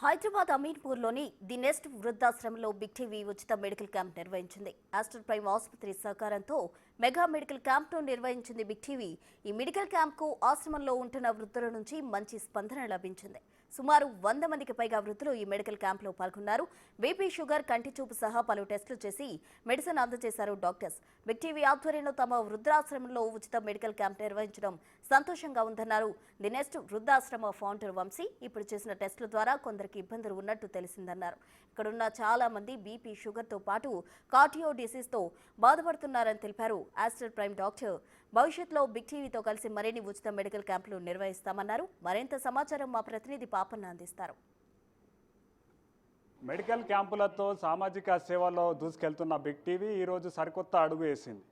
హైదరాబాద్ అమీర్పూర్లోని the nest వృద్ధాశ్రమంలో big TV ఉచిత మెడికల్ క్యాంప్ నిర్వహించింది. ఆస్టర్ ప్రైమ్ ఆసుపత్రి సహకారంతో మెగా మెడికల్ క్యాంప్ను నిర్వహించింది బిగ్ టీవీ. ఈ మెడికల్ క్యాంప్కు ఆశ్రమంలో ఉంటున్న వృద్ధుల నుంచి మంచి స్పందన లభించింది. సుమారు 100 మందికి పైగా వృద్ధులు ఈ మెడికల్ క్యాంప్లో పాల్గొన్నారు. బీపీ, షుగర్, కంటి చూపు సహా పలు టెస్టులు చేసి మెడిసిన్ అందజేశారు డాక్టర్స్. బిగ్ టీవీ ఆధ్వర్యంలో తమ వృద్ధాశ్రమంలో ఉచిత మెడికల్ క్యాంప్ నిర్వహించడం సంతోషంగా ఉందన్నారు ది నెస్ట్ వృద్ధాశ్రమ ఫౌండర్ వంశీ. ఇప్పుడు చేసిన టెస్టుల ద్వారా కొందరికి ఇబ్బందులు ఉన్నట్టు తెలిసిందన్నారు. ఇక్కడున్న చాలా మంది బీపీ, షుగర్తో పాటు కార్డియో డిసీజ్తో బాధపడుతున్నారని తెలిపారు. ఆస్టర్ ప్రైమ్ డాక్టర్ భవిష్యత్తులో బిగ్ టీవీతో కలిసి మరిన్ని ఉచిత మెడికల్ క్యాంపులు నిర్వహిస్తామన్నారు. మరింత సమాచారం మా ప్రతినిధి పాపన్న అందిస్తారు. మెడికల్ క్యాంపులతో సామాజిక సేవలో దూసుకెళ్తున్న బిగ్ టీవీ ఈరోజు సరికొత్త అడుగు వేసింది.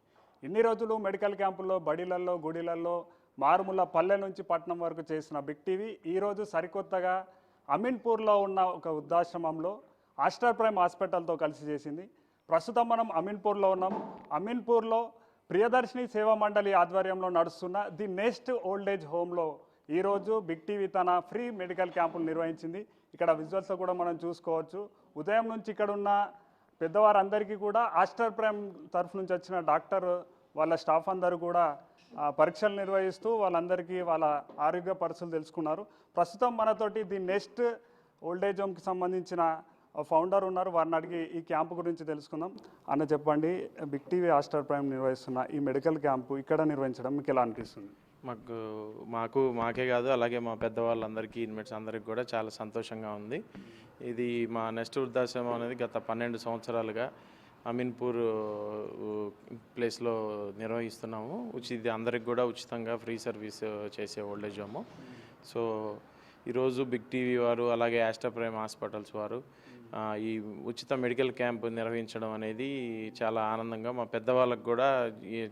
ఇన్ని రోజులు మెడికల్ క్యాంపుల్లో బడిలల్లో, గుడిలల్లో, మారుమూల పల్లె నుంచి పట్టణం వరకు చేసిన బిగ్ టీవీ ఈరోజు సరికొత్తగా అమీన్పూర్లో ఉన్న ఒక వృద్ధాశ్రమంలో ఆస్టర్ ప్రైమ్ హాస్పిటల్తో కలిసి చేసింది. ప్రస్తుతం మనం అమీన్పూర్లో ఉన్నాం. అమీన్పూర్లో ప్రియదర్శిని సేవా మండలి ఆధ్వర్యంలో నడుస్తున్న ది నెస్ట్ ఓల్డ్ ఏజ్ హోమ్లో ఈరోజు బిగ్ టీవీ తన ఫ్రీ మెడికల్ క్యాంపులు నిర్వహించింది. ఇక్కడ విజువల్స్ కూడా మనం చూసుకోవచ్చు. ఉదయం నుంచి ఇక్కడ ఉన్న పెద్దవారందరికీ కూడా ఆస్టర్ ప్రైమ్ తరఫు నుంచి వచ్చిన డాక్టర్ వాళ్ళ స్టాఫ్ అందరూ కూడా పరీక్షలు నిర్వహిస్తూ వాళ్ళందరికీ వాళ్ళ ఆరోగ్య పరిస్థితులు తెలుసుకున్నారు. ప్రస్తుతం మనతోటి ది నెస్ట్ ఓల్డ్ ఏజ్ హోమ్కి సంబంధించిన ఫౌండర్ ఉన్నారు. వారిని అడిగి ఈ క్యాంపు గురించి తెలుసుకుందాం. అన్న చెప్పండి, బిగ్ టీవీ ఆస్టర్ ప్రైమ్ నిర్వహిస్తున్న ఈ మెడికల్ క్యాంపు ఇక్కడ నిర్వహించడం మీకు ఎలా అనిపిస్తుంది? మాకే కాదు, అలాగే మా పెద్దవాళ్ళందరికీ, ఇన్మేట్స్ అందరికీ కూడా చాలా సంతోషంగా ఉంది. ఇది మా నెస్ట్ వృద్ధాశ్రమం అనేది గత 12 సంవత్సరాలుగా అమీన్పూర్ ప్లేస్లో నిర్వహిస్తున్నాము. ఇది అందరికి కూడా ఉచితంగా ఫ్రీ సర్వీస్ చేసే ఓల్డ్ ఏజ్ హోమ్. సో ఈరోజు బిగ్ టీవీ వారు, అలాగే ఆస్టర్ ప్రైమ్ హాస్పిటల్స్ వారు ఈ ఉచిత మెడికల్ క్యాంప్ నిర్వహించడం అనేది చాలా ఆనందంగా, మా పెద్దవాళ్ళకు కూడా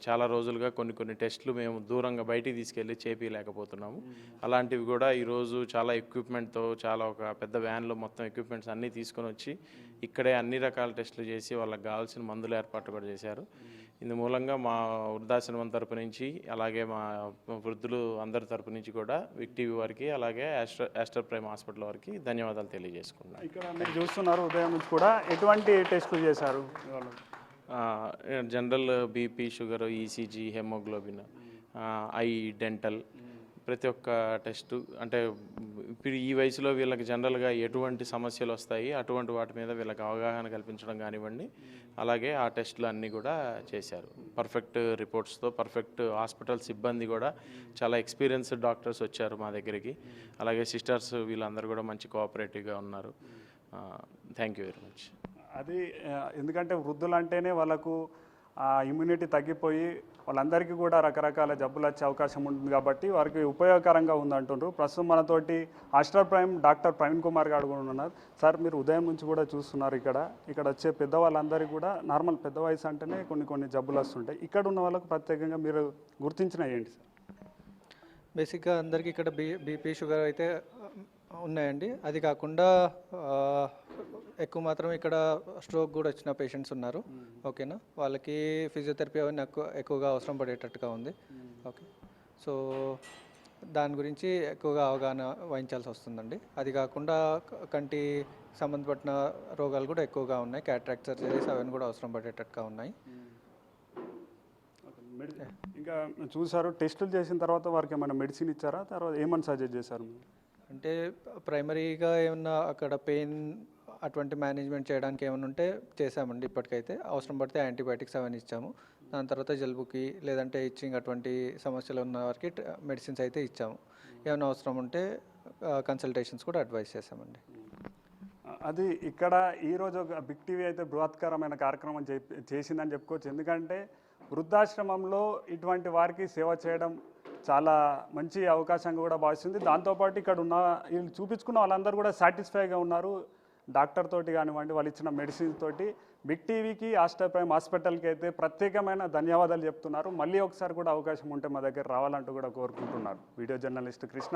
చాలా రోజులుగా కొన్ని టెస్టులు మేము దూరంగా బయటికి తీసుకెళ్ళి చేపించలేకపోతున్నాము. అలాంటివి కూడా ఈరోజు చాలా ఎక్విప్మెంట్తో, చాలా ఒక పెద్ద వ్యాన్లో మొత్తం ఎక్విప్మెంట్స్ అన్నీ తీసుకొని వచ్చి ఇక్కడే అన్ని రకాల టెస్టులు చేసి వాళ్ళకి కావాల్సిన మందులు ఏర్పాటు కూడా చేశారు. ఇందు మూలంగా మా వృద్ధాశ్రమం తరపు నుంచి, అలాగే మా వృద్ధులు అందరి తరపు నుంచి కూడా బిగ్ టీవీ వారికి, అలాగే ఆస్టర్ ప్రైమ్ హాస్పిటల్ వారికి ధన్యవాదాలు తెలియజేసుకున్నాను. ఇక్కడ మీరు చూస్తున్నారు, ఉదయం నుంచి కూడా ఎటువంటి టెస్టులు చేశారు? General BP, sugar, ECG, haemoglobin, I, dental, ప్రతి ఒక్క టెస్టు. అంటే ఇప్పుడు ఈ వయసులో వీళ్ళకి జనరల్గా ఎటువంటి సమస్యలు వస్తాయి, అటువంటి వాటి మీద వీళ్ళకి అవగాహన కల్పించడం కానివ్వండి, అలాగే ఆ టెస్టులు అన్నీ కూడా చేశారు. పర్ఫెక్ట్ రిపోర్ట్స్తో, పర్ఫెక్ట్ హాస్పిటల్ సిబ్బంది కూడా చాలా ఎక్స్పీరియన్స్డ్ డాక్టర్స్ వచ్చారు మా దగ్గరికి. అలాగే సిస్టర్స్ వీళ్ళందరూ కూడా మంచి కోఆపరేటివ్గా ఉన్నారు. Thank you very much. అది ఎందుకంటే వృద్ధులు అంటేనే వాళ్ళకు ఇమ్యూనిటీ తగ్గిపోయి వాళ్ళందరికీ కూడా రకరకాల జబ్బులు వచ్చే అవకాశం ఉంటుంది కాబట్టి వారికి ఉపయోగకరంగా ఉందంటుండ్రు. ప్రస్తుతం మనతోటి Aster prime doctor Praveen Kumar గారు కూడా ఉన్నారు. సార్, మీరు ఉదయం నుంచి కూడా చూస్తున్నారు, ఇక్కడ వచ్చే పెద్దవాళ్ళందరికీ కూడా నార్మల్ పెద్ద వయసు అంటేనే కొన్ని జబ్బులు వస్తుంటాయి. ఇక్కడ ఉన్న వాళ్ళకు ప్రత్యేకంగా మీరు గుర్తించిన ఏంటి సార్? బేసిక్గా అందరికీ ఇక్కడ బీపీ, షుగర్ అయితే ఉన్నాయండి. అది కాకుండా ఎక్కువ మాత్రం ఇక్కడ స్ట్రోక్ కూడా వచ్చిన పేషెంట్స్ ఉన్నారు. ఓకేనా, వాళ్ళకి ఫిజియోథెరపీ అవన్నీ ఎక్కువగా అవసరం పడేటట్టుగా ఉంది. ఓకే, సో దాని గురించి ఎక్కువగా అవగాహన వహించాల్సి వస్తుందండి. అది కాకుండా కంటి సంబంధపడిన రోగాలు కూడా ఎక్కువగా ఉన్నాయి. క్యాట్రాక్ట్ సర్జరీస్ అవన్నీ కూడా అవసరం పడేటట్టుగా ఉన్నాయి. ఇంకా చూసారు, టెస్టులు చేసిన తర్వాత వారికి ఏమైనా మెడిసిన్ ఇచ్చారా? తర్వాత ఏమని సజెస్ట్ చేశారు? అంటే ప్రైమరీగా ఏమన్నా అక్కడ పెయిన్ అటువంటి మేనేజ్మెంట్ చేయడానికి ఏమైనా ఉంటే చేసామండి. ఇప్పటికైతే అవసరం పడితే యాంటీబయాటిక్స్ అవన్నీ ఇచ్చాము. దాని తర్వాత జలుబుకి లేదంటే ఇచ్చింగ్ అటువంటి సమస్యలు ఉన్న వారికి మెడిసిన్స్ అయితే ఇచ్చాము. ఏమైనా అవసరం ఉంటే కన్సల్టేషన్స్ కూడా అడ్వైస్ చేసామండి. అది ఇక్కడ ఈరోజు బిగ్ టీవీ అయితే బృహత్కరమైన కార్యక్రమం చేసిందని చెప్పుకోవచ్చు. ఎందుకంటే వృద్ధాశ్రమంలో ఇటువంటి వారికి సేవ చేయడం చాలా మంచి అవకాశంగా కూడా భావిస్తుంది. దాంతోపాటు ఇక్కడ ఉన్న వీళ్ళు చూపించుకున్న వాళ్ళందరూ కూడా సాటిస్ఫైగా ఉన్నారు. డాక్టర్ తోటి కానివ్వండి, వాళ్ళు ఇచ్చిన మెడిసిన్స్ తోటి. బిగ్ టీవీకి, ఆస్టర్ ప్రైమ్ హాస్పిటల్కి అయితే ప్రత్యేకమైన ధన్యవాదాలు చెప్తున్నారు. మళ్ళీ ఒకసారి కూడా అవకాశం ఉంటే మా దగ్గర రావాలంటూ కూడా కోరుకుంటున్నారు. Video journalist Krishna.